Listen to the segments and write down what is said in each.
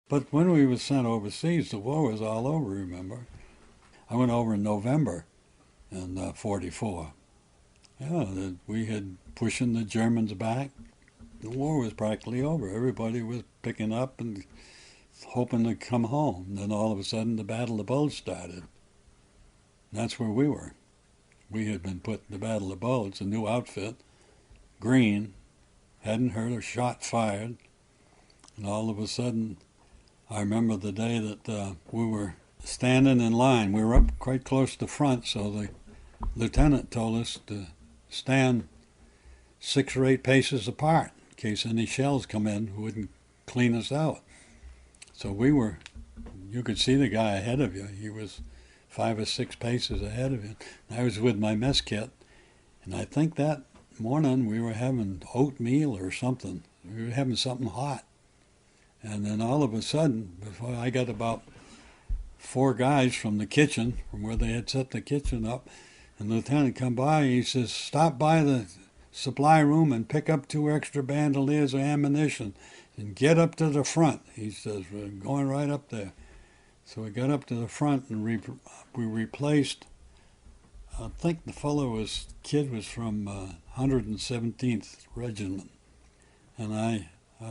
But when we were sent overseas, the war was all over, remember? I went over in November in 44. Yeah, we had pushing the Germans back. The war was practically over. Everybody was picking up and hoping to come home. And then all of a sudden the Battle of the Bulge started. And that's where we were. We had been put in the Battle of the Bulge, a new outfit, green, hadn't heard a shot fired. And all of a sudden, I remember the day that we were standing in line. We were up quite close to the front, so the lieutenant told us to stand 6 or 8 paces apart in case any shells come in who wouldn't clean us out. So you could see the guy ahead of you. He was 5 or 6 paces ahead of you. I was with my mess kit, and I think that morning we were having oatmeal or something. We were having something hot. And then all of a sudden, before I got about 4 guys from the kitchen, from where they had set the kitchen up, and the lieutenant come by, he says, stop by the supply room and pick up 2 extra bandoliers of ammunition and get up to the front. He says, we're going right up there. So we got up to the front and we replaced, I think the kid was from 117th Regiment. And I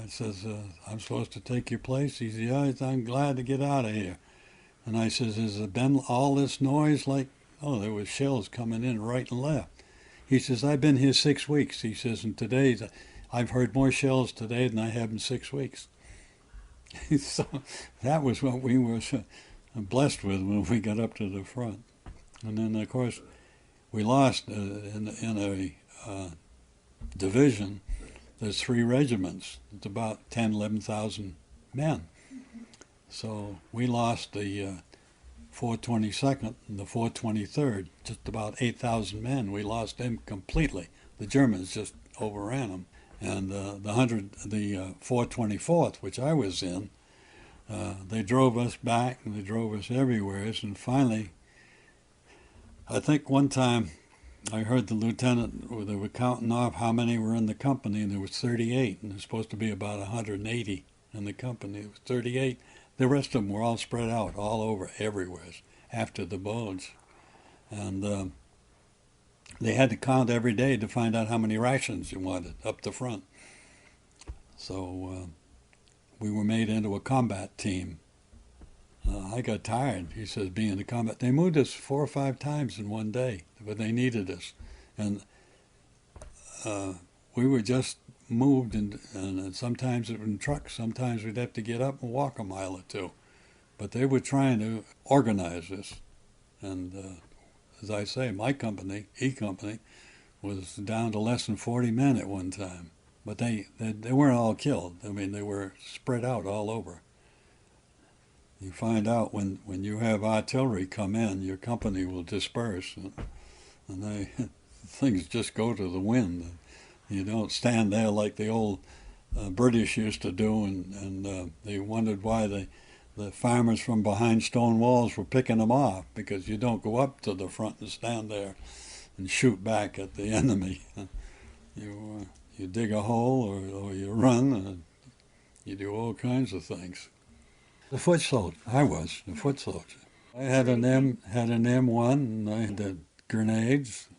says, I'm supposed to take your place? He says, yeah, I'm glad to get out of here. And I says, has there been all this noise? Like, oh, there was shells coming in right and left. He says, I've been here 6 weeks. He says, and today, I've heard more shells today than I have in 6 weeks. So that was what we were blessed with when we got up to the front. And then, of course, we lost in a division. There's 3 regiments. It's about 10, 11,000 men. So we lost the 422nd and the 423rd, just about 8,000 men. We lost them completely. The Germans just overran them. And the 424th, which I was in, they drove us back and they drove us everywhere. And finally, I think one time I heard the lieutenant, they were counting off how many were in the company, and there was 38, and there's supposed to be about 180 in the company. It was 38. The rest of them were all spread out all over, everywhere, after the Bulge. And they had to count every day to find out how many rations you wanted up the front. So we were made into a combat team. I got tired, he says, being in the combat. They moved us 4 or 5 times in one day, but they needed us. And we were just moved, and sometimes it was in trucks. Sometimes we'd have to get up and walk a mile or 2. But they were trying to organize us. And as I say, my company, E Company, was down to less than 40 men at one time. But they weren't all killed. I mean, they were spread out all over. You find out when you have artillery come in, your company will disperse, and things just go to the wind. You don't stand there like the old British used to do, and they wondered why the farmers from behind stone walls were picking them off, because you don't go up to the front and stand there and shoot back at the enemy. You dig a hole or you run, you do all kinds of things. The foot soldier. I was the foot soldier. I had an M1, and I had grenades,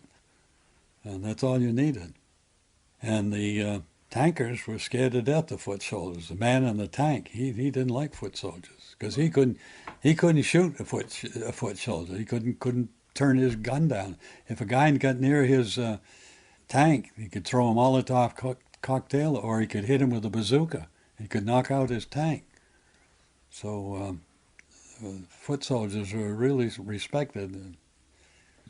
and that's all you needed. And the tankers were scared to death of foot soldiers. The man in the tank, he didn't like foot soldiers because he couldn't shoot a foot soldier. He couldn't turn his gun down. If a guy got near his tank, he could throw a Molotov cocktail, or he could hit him with a bazooka. He could knock out his tank. So foot soldiers were really respected.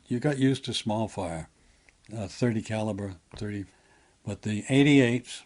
You got used to small fire, 30 caliber, 30, but the 88s